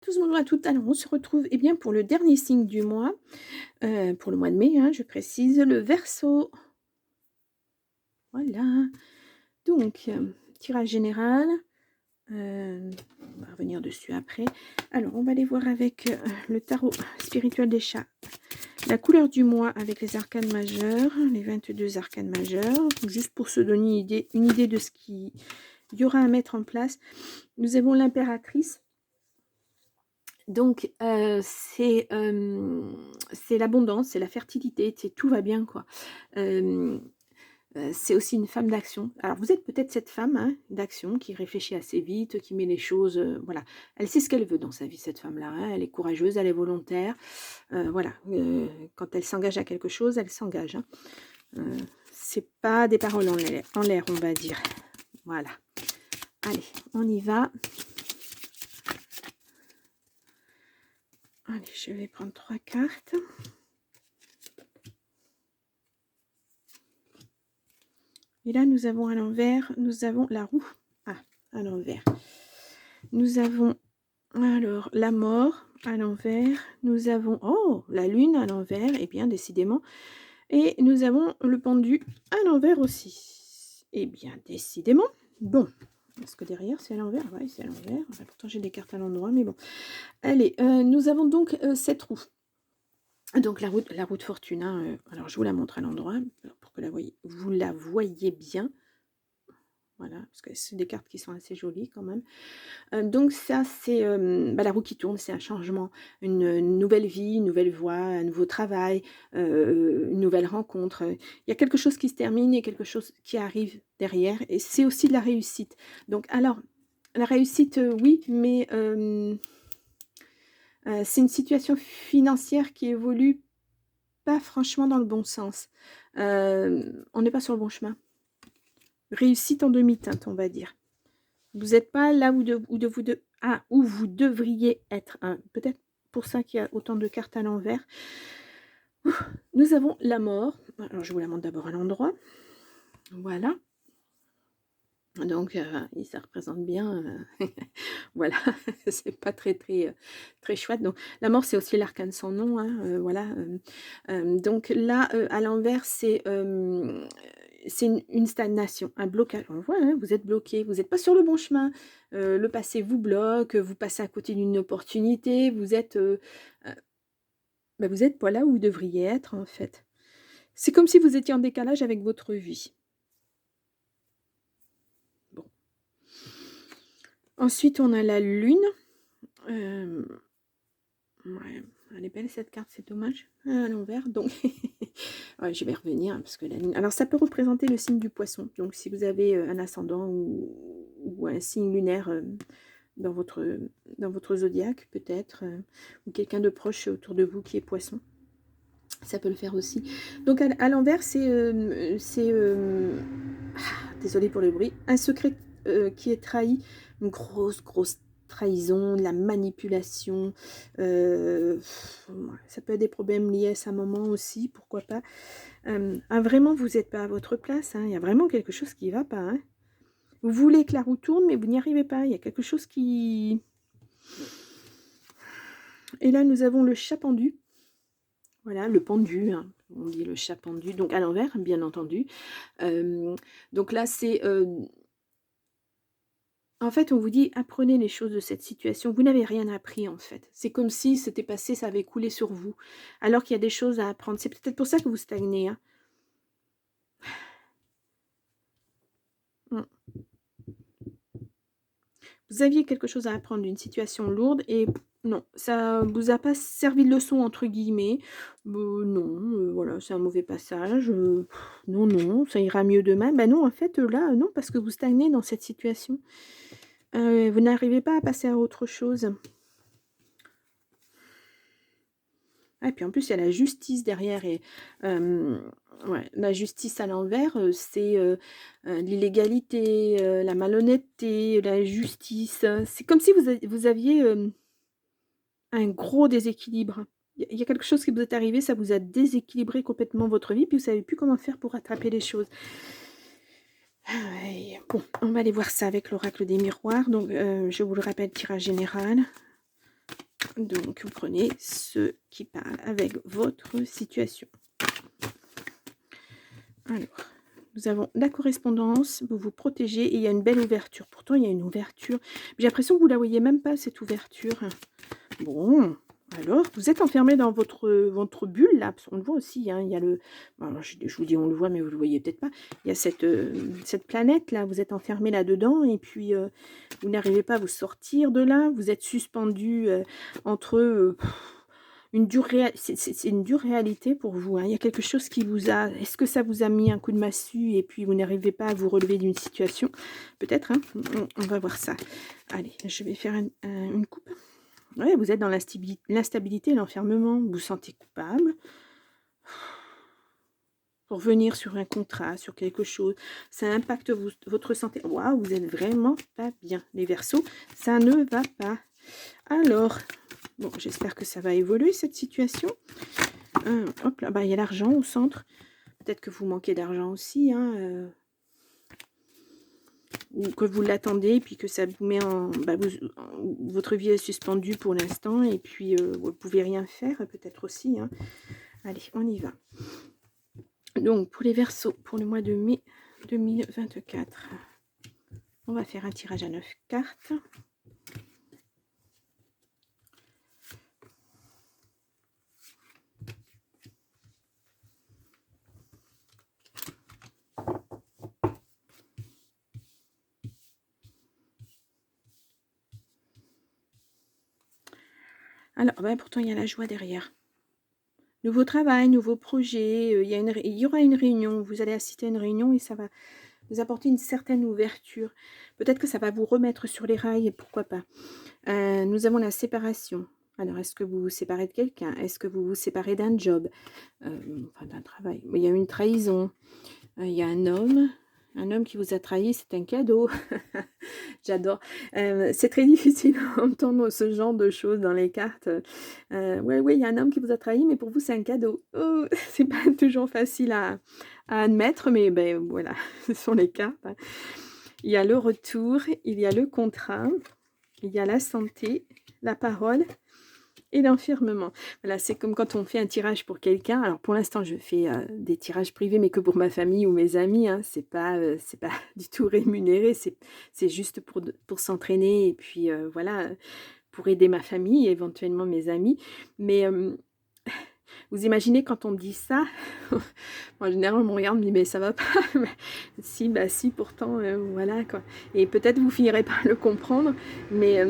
Tous, bonjour à toutes. Alors, on se retrouve bien, pour le dernier signe du mois, pour le mois de mai, hein, je précise, le Verseau. Voilà. Donc, tirage général, on va revenir dessus après. Alors, on va aller voir avec le tarot spirituel des chats. La couleur du mois avec les arcanes majeures, les 22 arcanes majeures, juste pour se donner une idée de ce qu'il y aura à mettre en place. Nous avons l'impératrice. Donc, c'est l'abondance, c'est la fertilité, c'est tout va bien, quoi. C'est aussi une femme d'action. Alors, vous êtes peut-être cette femme, hein, d'action qui réfléchit assez vite, qui met les choses, voilà. Elle sait ce qu'elle veut dans sa vie, cette femme-là, hein. Elle est courageuse, elle est volontaire, voilà. Quand elle s'engage à quelque chose, elle s'engage, hein. C'est pas des paroles en l'air, on va dire. Voilà. Allez, on y va. Allez, je vais prendre 3 cartes. Et là, nous avons à l'envers, nous avons la roue. Ah, à l'envers. Nous avons alors la mort à l'envers. Nous avons, oh, la lune à l'envers. Et bien, décidément. Et nous avons le pendu à l'envers aussi. Et bien, décidément. Bon. Est-ce que derrière, c'est à l'envers? Oui, c'est à l'envers. Pourtant, j'ai des cartes à l'endroit, mais bon. Allez, nous avons donc cette roue. Donc, la roue de fortune. Hein, alors, je vous la montre à l'endroit pour que vous la voyez bien. Voilà, parce que c'est des cartes qui sont assez jolies quand même. Donc ça, c'est la roue qui tourne, c'est un changement, une nouvelle vie, une nouvelle voie, un nouveau travail, une nouvelle rencontre. Il y a quelque chose qui se termine et quelque chose qui arrive derrière. Et c'est aussi de la réussite. Donc alors, la réussite, oui, mais c'est une situation financière qui évolue pas franchement dans le bon sens. On n'est pas sur le bon chemin. Réussite en demi-teinte, on va dire. Vous n'êtes pas là où vous devriez être. Hein. Peut-être pour ça qu'il y a autant de cartes à l'envers. Nous avons la mort. Alors, je vous la montre d'abord à l'endroit. Voilà. Donc, ça représente bien... voilà, c'est pas très chouette. Donc, la mort, c'est aussi l'arcane sans nom. Hein, voilà. Donc là, à l'envers, c'est une stagnation, un blocage. On voit, hein, vous êtes bloqué, vous n'êtes pas sur le bon chemin. Le passé vous bloque, vous passez à côté d'une opportunité, vous êtes pas là où vous devriez être, en fait. C'est comme si vous étiez en décalage avec votre vie. Bon. Ensuite, on a la lune. Ouais, elle est belle cette carte, c'est dommage. À l'envers, donc ouais, je vais revenir parce que la lune. Alors ça peut représenter le signe du poisson. Donc si vous avez un ascendant ou un signe lunaire dans votre zodiaque, peut-être, ou quelqu'un de proche autour de vous qui est poisson, ça peut le faire aussi. Donc à l'envers, désolée pour le bruit, un secret qui est trahi, une grosse trahison, de la manipulation, ça peut être des problèmes liés à sa maman aussi, pourquoi pas. Vraiment, vous n'êtes pas à votre place, hein, il y a vraiment quelque chose qui ne va pas. Hein. Vous voulez que la roue tourne, mais vous n'y arrivez pas, il y a quelque chose qui... Et là, nous avons le chat pendu. Voilà, le pendu, hein. On dit le chat pendu, donc à l'envers, bien entendu. Donc là, c'est... en fait, on vous dit, apprenez les choses de cette situation. Vous n'avez rien appris, en fait. C'est comme si c'était passé, ça avait coulé sur vous. Alors qu'il y a des choses à apprendre. C'est peut-être pour ça que vous stagnez. Hein. Vous aviez quelque chose à apprendre d'une situation lourde et non, ça vous a pas servi de leçon, entre guillemets. Non, voilà, c'est un mauvais passage. Non, ça ira mieux demain. Ben non, en fait, là, non, parce que vous stagnez dans cette situation. Vous n'arrivez pas à passer à autre chose. Ah, et puis en plus, il y a la justice derrière. Et ouais, la justice à l'envers, c'est l'illégalité, la malhonnêteté, la justice. C'est comme si vous aviez un gros déséquilibre. Il y a quelque chose qui vous est arrivé, ça vous a déséquilibré complètement votre vie, puis vous ne savez plus comment faire pour rattraper les choses. Ah ouais. Bon, on va aller voir ça avec l'oracle des miroirs. Donc, je vous le rappelle, tirage général. Donc, vous prenez ce qui parle avec votre situation. Alors, nous avons la correspondance, vous vous protégez et il y a une belle ouverture. Pourtant, il y a une ouverture. J'ai l'impression que vous ne la voyez même pas, cette ouverture. Bon, alors, vous êtes enfermé dans votre bulle, là. Parce qu'on le voit aussi, hein, il y a le... Alors, je vous dis, on le voit, mais vous ne le voyez peut-être pas. Il y a cette planète, là. Vous êtes enfermé là-dedans et puis vous n'arrivez pas à vous sortir de là. Vous êtes suspendu entre... c'est une dure réalité pour vous, hein. Il y a quelque chose qui vous a... Est-ce que ça vous a mis un coup de massue et puis vous n'arrivez pas à vous relever d'une situation? Peut-être, hein, on va voir ça. Allez, je vais faire une coupe. Ouais, vous êtes dans l'instabilité et l'enfermement. Vous vous sentez coupable. Pour revenir sur un contrat, sur quelque chose, ça impacte votre santé. Waouh, vous êtes vraiment pas bien. Les Verseaux, ça ne va pas. Alors... Bon, j'espère que ça va évoluer, cette situation. Hop là, bah, il y a l'argent au centre. Peut-être que vous manquez d'argent aussi, hein, ou que vous l'attendez, et puis que ça vous met en... Bah, votre vie est suspendue pour l'instant, et puis vous ne pouvez rien faire, peut-être aussi, hein. Allez, on y va. Donc, pour les Verseaux, pour le mois de mai 2024, on va faire un tirage à 9 cartes. Alors, ben, pourtant, il y a la joie derrière. Nouveau travail, nouveau projet, il y aura une réunion, vous allez assister à une réunion et ça va vous apporter une certaine ouverture. Peut-être que ça va vous remettre sur les rails, pourquoi pas. Nous avons la séparation. Alors, est-ce que vous vous séparez de quelqu'un? Est-ce que vous vous séparez d'un job? Enfin, d'un travail. Il y a une trahison. Il y a un homme qui vous a trahi, c'est un cadeau. J'adore. C'est très difficile d'entendre ce genre de choses dans les cartes. Ouais, il y a un homme qui vous a trahi, mais pour vous, c'est un cadeau. Oh, c'est pas toujours facile à admettre, mais ben voilà, ce sont les cartes, hein. Il y a le retour, il y a le contrat, il y a la santé, la parole et l'enfermement. Voilà, c'est comme quand on fait un tirage pour quelqu'un. Alors pour l'instant, je fais des tirages privés, mais que pour ma famille ou mes amis, hein. C'est pas du tout rémunéré. C'est juste pour s'entraîner et puis voilà, pour aider ma famille et éventuellement mes amis. Mais vous imaginez quand on me dit ça, en général on me regarde, on me dit mais ça va pas. Si, bah si, pourtant voilà quoi. Et peut-être vous finirez par le comprendre, mais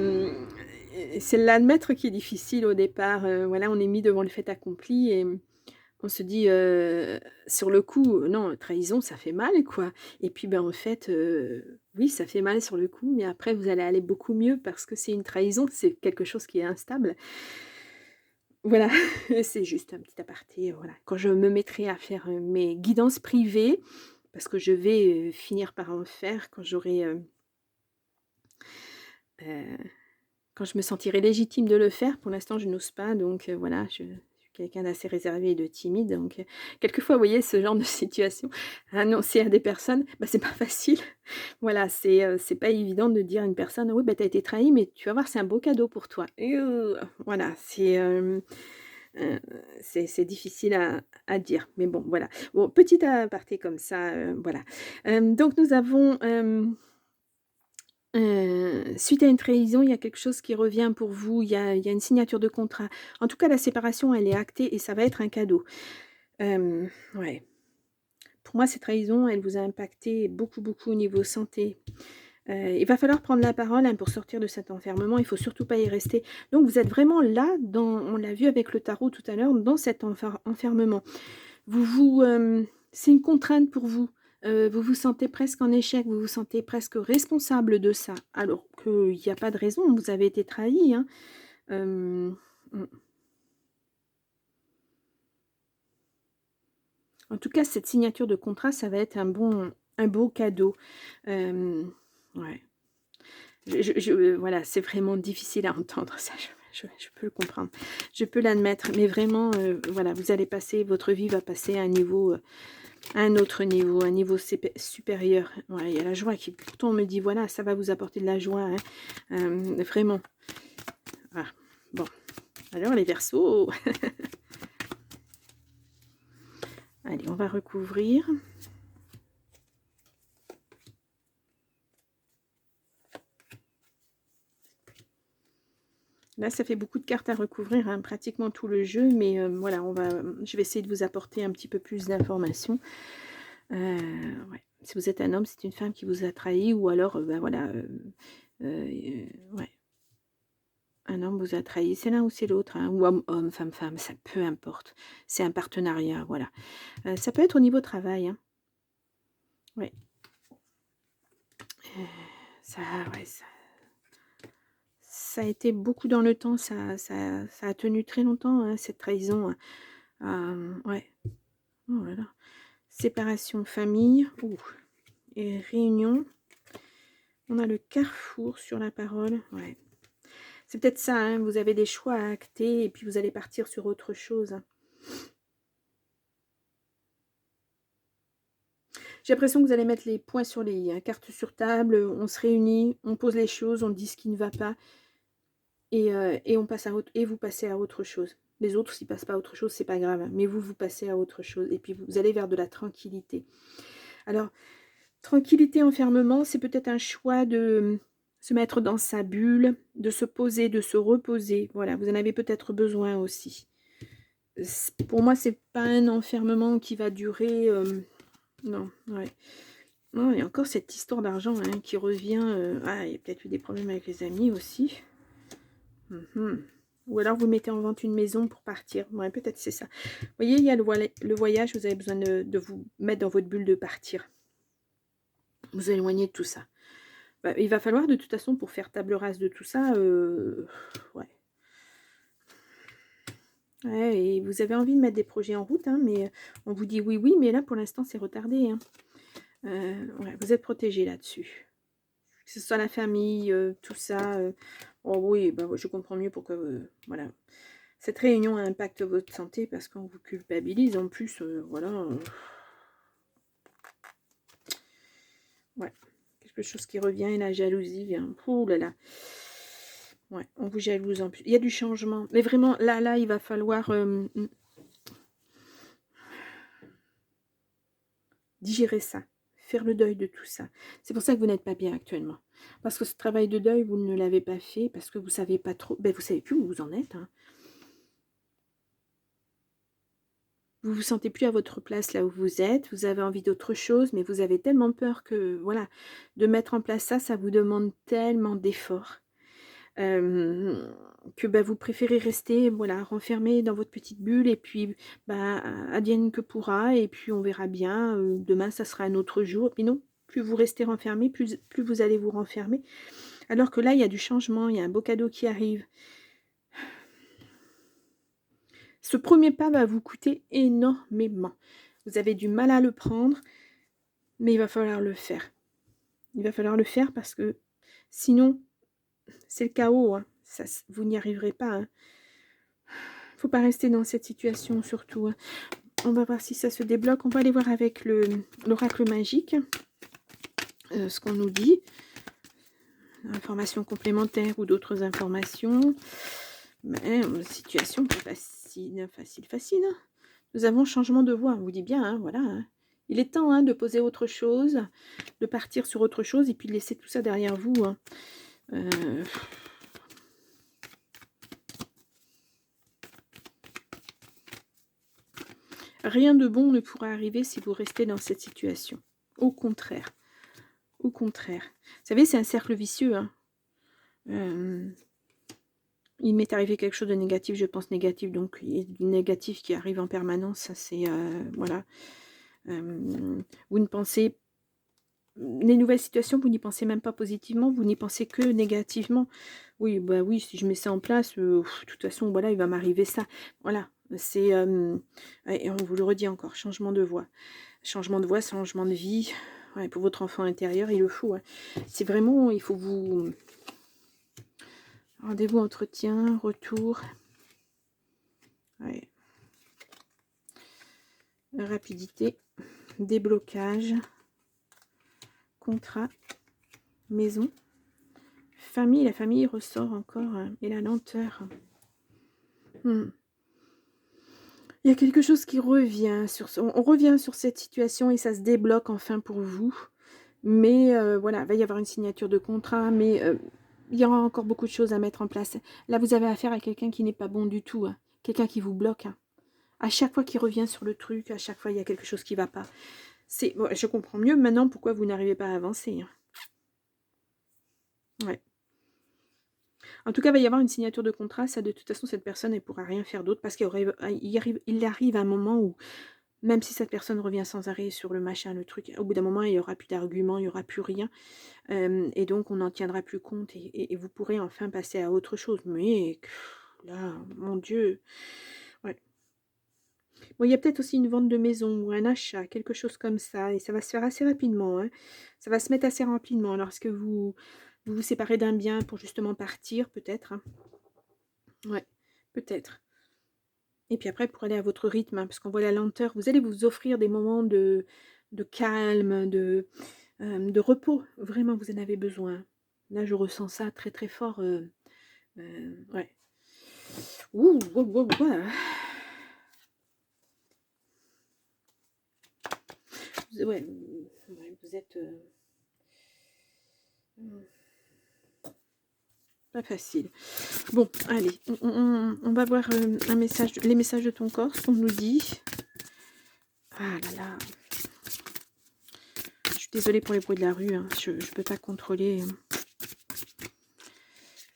c'est l'admettre qui est difficile au départ. Voilà, on est mis devant le fait accompli et on se dit sur le coup, non, trahison, ça fait mal, quoi. Et puis, ben, en fait, oui, ça fait mal sur le coup, mais après, vous allez aller beaucoup mieux parce que c'est une trahison, c'est quelque chose qui est instable. Voilà, c'est juste un petit aparté. Voilà. Quand je me mettrai à faire mes guidances privées, parce que je vais finir par en faire quand j'aurai. Quand je me sentirai légitime de le faire, pour l'instant je n'ose pas, donc voilà, je suis quelqu'un d'assez réservé et de timide, donc quelquefois, vous voyez, ce genre de situation, annoncer à des personnes, bah, c'est pas facile. Voilà, c'est pas évident de dire à une personne: «Oui, bah, tu as été trahi, mais tu vas voir, c'est un beau cadeau pour toi». Et voilà, c'est difficile à dire, mais bon, voilà. Bon, petit aparté comme ça, voilà. Donc nous avons, suite à une trahison, il y a quelque chose qui revient pour vous, il y a une signature de contrat. En tout cas, la séparation, elle est actée et ça va être un cadeau. Ouais. Pour moi, cette trahison, elle vous a impacté beaucoup, beaucoup au niveau santé. Il va falloir prendre la parole, hein, pour sortir de cet enfermement, il faut surtout pas y rester. Donc vous êtes vraiment là, on l'a vu avec le tarot tout à l'heure, dans cet enfermement. C'est une contrainte pour vous. Vous vous sentez presque en échec, vous vous sentez presque responsable de ça, alors qu'il y a pas de raison, vous avez été trahi, hein. Hem, mmh. En tout cas, cette signature de contrat, ça va être un beau cadeau. Ouais. Voilà, c'est vraiment difficile à entendre ça, je peux le comprendre. Je peux l'admettre, mais vraiment, voilà, vous allez passer votre vie va passer à un autre niveau, un niveau supérieur. Voilà, il y a la joie qui pourtant on me dit: «Voilà, ça va vous apporter de la joie», hein, vraiment. Ah, bon. Alors les Verseaux. Allez, on va recouvrir. Là, ça fait beaucoup de cartes à recouvrir, hein, pratiquement tout le jeu, mais voilà, je vais essayer de vous apporter un petit peu plus d'informations. Ouais. Si vous êtes un homme, c'est une femme qui vous a trahi, ou alors, ben voilà, ouais, un homme vous a trahi, c'est l'un ou c'est l'autre, hein, ou homme, femme, femme, ça peu importe. C'est un partenariat, voilà. Ça peut être au niveau travail, hein. Ouais. Ça, ouais, ça a été beaucoup dans le temps, ça a tenu très longtemps, hein, cette trahison. Ouais. Oh là là. Séparation, famille, et réunion. On a le carrefour sur la parole. Ouais. C'est peut-être ça, hein, vous avez des choix à acter et puis vous allez partir sur autre chose. J'ai l'impression que vous allez mettre les points sur les i, hein, carte sur table, on se réunit, on pose les choses, on dit ce qui ne va pas et on passe à autre, et vous passez à autre chose. Les autres, s'ils passent pas à autre chose, c'est pas grave, hein, mais vous passez à autre chose et puis vous allez vers de la tranquillité. Alors, tranquillité, enfermement, c'est peut-être un choix de se mettre dans sa bulle, de se poser, de se reposer. Voilà, vous en avez peut-être besoin aussi. Pour moi, c'est pas un enfermement qui va durer. Non, ouais. Non, il y a encore cette histoire d'argent, hein, qui revient. Ah, il y a peut-être eu des problèmes avec les amis aussi. Ou alors vous mettez en vente une maison pour partir. Ouais, peut-être c'est ça. Vous voyez, il y a le voyage, vous avez besoin de vous mettre dans votre bulle de partir. Vous éloigner de tout ça. Bah, il va falloir de toute façon, pour faire table rase de tout ça, ouais. Ouais, et vous avez envie de mettre des projets en route, hein, mais on vous dit oui, oui, mais là pour l'instant c'est retardé. Hein. Ouais, vous êtes protégé là-dessus. Que ce soit la famille, tout ça. Oh oui, bah, je comprends mieux pourquoi. Voilà. Cette réunion impacte votre santé parce qu'on vous culpabilise. En plus, voilà. Ouais. Quelque chose qui revient et la jalousie vient. Ouh là là. Ouais, on vous jalouse en plus. Il y a du changement. Mais vraiment, là, il va falloir digérer ça. Faire le deuil de tout ça. C'est pour ça que vous n'êtes pas bien actuellement. Parce que ce travail de deuil, vous ne l'avez pas fait. Parce que vous ne savez pas trop. Ben, vous ne savez plus où vous en êtes. Hein. Vous vous sentez plus à votre place là où vous êtes. Vous avez envie d'autre chose. Mais vous avez tellement peur que, voilà, de mettre en place ça, ça vous demande tellement d'efforts. Que bah, vous préférez rester, voilà, renfermé dans votre petite bulle et puis bah, advienne que pourra et puis on verra bien, demain ça sera un autre jour. Puis non, plus vous restez renfermé, plus vous allez vous renfermer. Alors que là, il y a du changement, il y a un beau cadeau qui arrive. Ce premier pas va vous coûter énormément. Vous avez du mal à le prendre, mais il va falloir le faire. Il va falloir le faire parce que sinon, c'est le chaos. Hein. Ça, vous n'y arriverez pas. Hein. Faut pas rester dans cette situation surtout. Hein. On va voir si ça se débloque. On va aller voir avec l'oracle magique. Ce qu'on nous dit. Informations complémentaires ou d'autres informations. Mais situation pas facile. Facile. Hein. Nous avons changement de voie. On vous dit bien, hein, voilà. Hein. Il est temps hein, de poser autre chose, de partir sur autre chose et puis de laisser tout ça derrière vous. Hein. Rien de bon ne pourra arriver si vous restez dans cette situation. Au contraire. Au contraire. Vous savez, c'est un cercle vicieux. Hein. Il m'est arrivé quelque chose de négatif, je pense négatif. Donc, il y a du négatif qui arrive en permanence. Ça, c'est... voilà. Vous ne pensez... Les nouvelles situations, vous n'y pensez même pas positivement. Vous n'y pensez que négativement. Oui, bah oui, si je mets ça en place, de toute façon, voilà, il va m'arriver ça. Voilà. C'est... et on vous le redit encore, changement de voix. Changement de voix, changement de vie. Ouais, pour votre enfant intérieur, il le faut. Hein. C'est vraiment, il faut vous... Rendez-vous, entretien, retour. Ouais. Rapidité, déblocage, contrat, maison, famille. La famille ressort encore. Et la lenteur. Mmh. Il y a quelque chose qui revient sur ce on revient sur cette situation et ça se débloque enfin pour vous. Mais voilà, il va y avoir une signature de contrat, mais il y aura encore beaucoup de choses à mettre en place. Là, vous avez affaire à quelqu'un qui n'est pas bon du tout, hein, quelqu'un qui vous bloque, hein. À chaque fois qu'il revient sur le truc, à chaque fois, il y a quelque chose qui va pas. C'est bon, je comprends mieux maintenant pourquoi vous n'arrivez pas à avancer, hein. Ouais. En tout cas, il va y avoir une signature de contrat. Ça, de toute façon, cette personne, elle pourra rien faire d'autre parce qu'il arrive un moment où, même si cette personne revient sans arrêt sur le machin, le truc, au bout d'un moment, il y aura plus d'arguments, il y aura plus rien. Et donc on n'en tiendra plus compte et vous pourrez enfin passer à autre chose. Mais là, mon Dieu, ouais. Bon, il y a peut-être aussi une vente de maison ou un achat, quelque chose comme ça et ça va se faire assez rapidement, hein. Ça va se mettre assez rapidement lorsque vous séparez d'un bien pour justement partir peut-être, hein. Ouais, peut-être. Et puis après pour aller à votre rythme, hein, parce qu'on voit la lenteur, vous allez vous offrir des moments de calme, de repos. Vraiment, vous en avez besoin. Là, je ressens ça très, très fort, ouais. Ouh, ouah, ouah, ouah. Ouais, ouais, vous êtes, mmh, pas facile. Bon, allez, on va voir, un message les messages de ton corps, ce qu'on nous dit. Ah là là, je suis désolée pour les bruits de la rue, hein, je peux pas contrôler,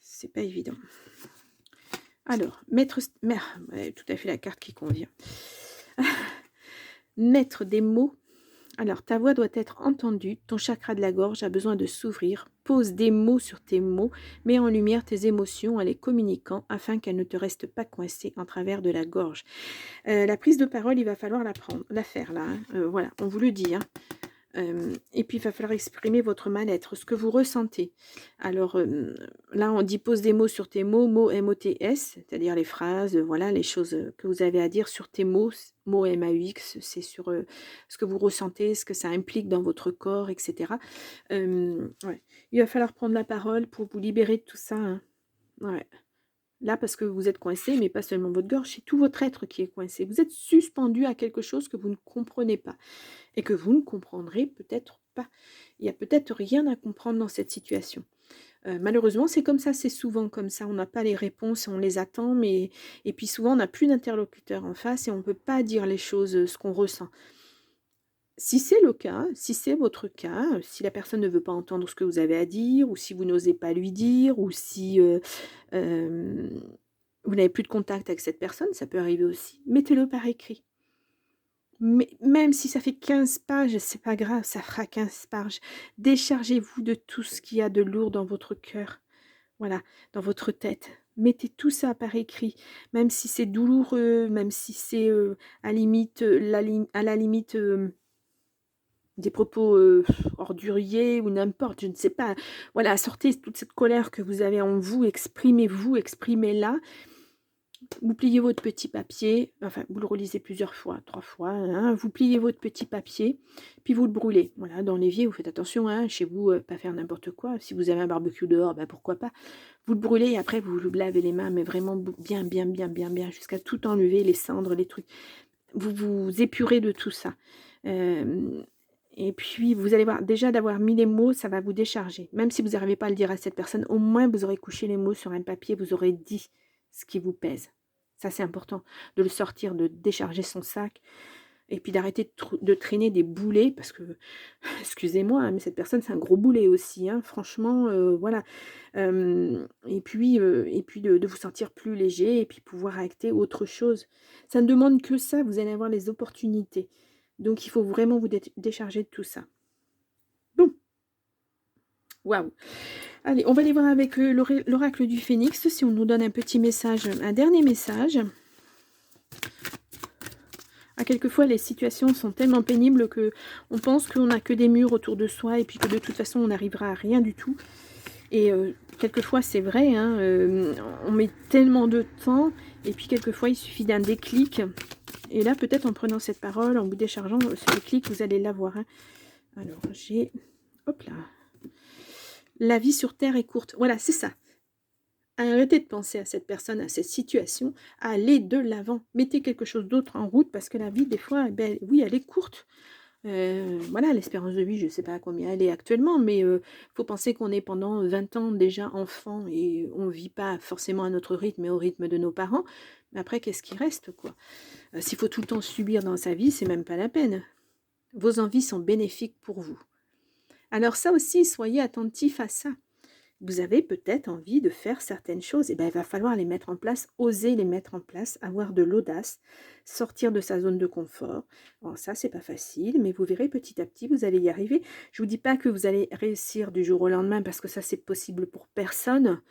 c'est pas évident. Alors, ouais, tout à fait la carte qui convient. Mettre des mots. Alors, ta voix doit être entendue, ton chakra de la gorge a besoin de s'ouvrir. Pose des mots sur tes mots, mets en lumière tes émotions en les communiquant afin qu'elles ne te restent pas coincées en travers de la gorge. La prise de parole, il va falloir la faire là, hein. Voilà, on vous le dit, hein. Et puis il va falloir exprimer votre mal-être, ce que vous ressentez. Alors, là on dit: «Pose des mots sur tes mots», mots MOTS, c'est-à-dire les phrases, voilà, les choses, que vous avez à dire sur tes mots. Mots MAUX, c'est sur, ce que vous ressentez, ce que ça implique dans votre corps et cetera. Ouais, il va falloir prendre la parole pour vous libérer de tout ça, hein. Ouais. Là, parce que vous êtes coincé, mais pas seulement votre gorge, c'est tout votre être qui est coincé. Vous êtes suspendu à quelque chose que vous ne comprenez pas et que vous ne comprendrez peut-être pas. Il y a peut-être rien à comprendre dans cette situation. Malheureusement, c'est comme ça, c'est souvent comme ça. On n'a pas les réponses, on les attend, mais et puis souvent, on n'a plus d'interlocuteur en face et on ne peut pas dire les choses, ce qu'on ressent. Si c'est le cas, si c'est votre cas, si la personne ne veut pas entendre ce que vous avez à dire ou si vous n'osez pas lui dire ou si, hem, vous n'avez plus de contact avec cette personne, ça peut arriver aussi, mettez-le par écrit. Mais même si ça fait 15 pages, c'est pas grave, ça fera 15 pages. Déchargez-vous de tout ce qu'il y a de lourd dans votre cœur, voilà, dans votre tête. Mettez tout ça par écrit, même si c'est douloureux, même si c'est, à la limite, des propos, orduriers ou n'importe, je ne sais pas. Voilà, sortez toute cette colère que vous avez en vous, exprimez-la. Vous pliez votre petit papier, enfin, vous le relisez plusieurs fois, 3 fois, hein, vous pliez votre petit papier, puis vous le brûlez. Voilà, dans l'évier, vous faites attention, hein, chez vous, pas faire n'importe quoi. Si vous avez un barbecue dehors, bah, pourquoi pas. Vous le brûlez et après vous vous lavez les mains, mais vraiment bien, bien, bien, bien, bien, jusqu'à tout enlever, les cendres, les trucs. Vous vous épurez de tout ça. Hem Et puis vous allez voir, déjà d'avoir mis les mots, ça va vous décharger. Même si vous n'arrivez pas à le dire à cette personne, au moins vous aurez couché les mots sur un papier, vous aurez dit ce qui vous pèse. Ça, c'est important de le sortir, de décharger son sac et puis d'arrêter de traîner des boulets parce que, excusez-moi, hein, mais cette personne, c'est un gros boulet aussi, hein, franchement, voilà. Et puis de vous sentir plus léger et puis pouvoir acter autre chose. Ça ne demande que ça, vous allez avoir les opportunités. Donc il faut vraiment vous décharger de tout ça. Bon, waouh! Allez, on va aller voir avec, l'oracle du phénix, si on nous donne un petit message, un dernier message. Ah, quelquefois, les situations sont tellement pénibles que on pense qu'on n'a que des murs autour de soi et puis que de toute façon, on n'arrivera à rien du tout. Et quelquefois, c'est vrai, hein, on met tellement de temps et puis quelquefois, il suffit d'un déclic. Et là, peut-être en prenant cette parole, en vous déchargeant, ce déclic, vous allez l'avoir, hein. Alors, j'ai hop là. La vie sur terre est courte. Voilà, c'est ça. Arrêtez de penser à cette personne, à cette situation, allez de l'avant. Mettez quelque chose d'autre en route parce que la vie, des fois, eh beh, oui, elle est courte. Voilà, l'espérance de vie, je ne sais pas à combien elle est actuellement, mais faut penser qu'on est pendant 20 ans déjà enfant et on vit pas forcément à notre rythme, mais au rythme de nos parents. Mais après, qu'est-ce qui reste, quoi? S'il faut tout le temps subir dans sa vie, c'est même pas la peine. Vos envies sont bénéfiques pour vous. Alors ça aussi, soyez attentifs à ça. Vous avez peut-être envie de faire certaines choses, et ben, il va falloir les mettre en place, oser les mettre en place, avoir de l'audace, sortir de sa zone de confort. Alors ça, c'est pas facile, mais vous verrez petit à petit, vous allez y arriver. Je vous dis pas que vous allez réussir du jour au lendemain, parce que ça, c'est possible pour personne,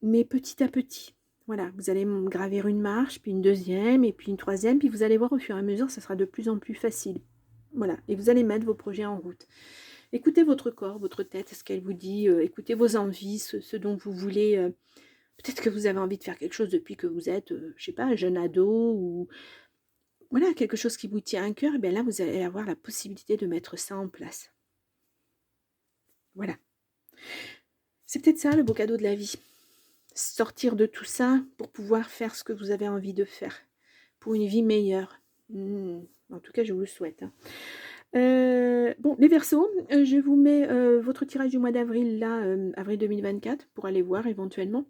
mais petit à petit. Voilà, vous allez gravir une marche, puis une deuxième, et puis une troisième, puis vous allez voir au fur et à mesure, ça sera de plus en plus facile. Voilà, et vous allez mettre vos projets en route. Écoutez votre corps, votre tête, ce qu'elle vous dit, écoutez vos envies, ce dont vous voulez. Peut-être que vous avez envie de faire quelque chose depuis que vous êtes, je sais pas, un jeune ado ou voilà, quelque chose qui vous tient à cœur, et bien là, vous allez avoir la possibilité de mettre ça en place. Voilà. C'est peut-être ça le beau cadeau de la vie. Sortir de tout ça pour pouvoir faire ce que vous avez envie de faire, pour une vie meilleure. En tout cas, je vous le souhaite, hein. Bon, les Verseaux, je vous mets, votre tirage du mois d'avril là, avril 2024 pour aller voir éventuellement.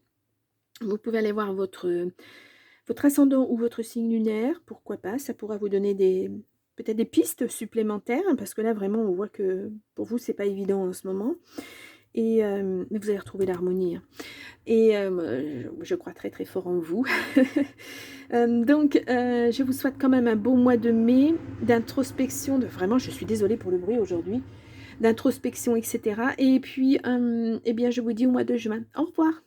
Vous pouvez aller voir votre ascendant ou votre signe lunaire, pourquoi pas, ça pourra vous donner peut-être des pistes supplémentaires, hein, parce que là vraiment on voit que pour vous c'est pas évident en ce moment et mais vous allez retrouver l'harmonie, hein. Et je crois très, très fort en vous. Donc je vous souhaite quand même un beau mois de mai, d'introspection, de vraiment je suis désolée pour le bruit aujourd'hui, d'introspection et cetera et puis, eh bien je vous dis au mois de juin. Au revoir.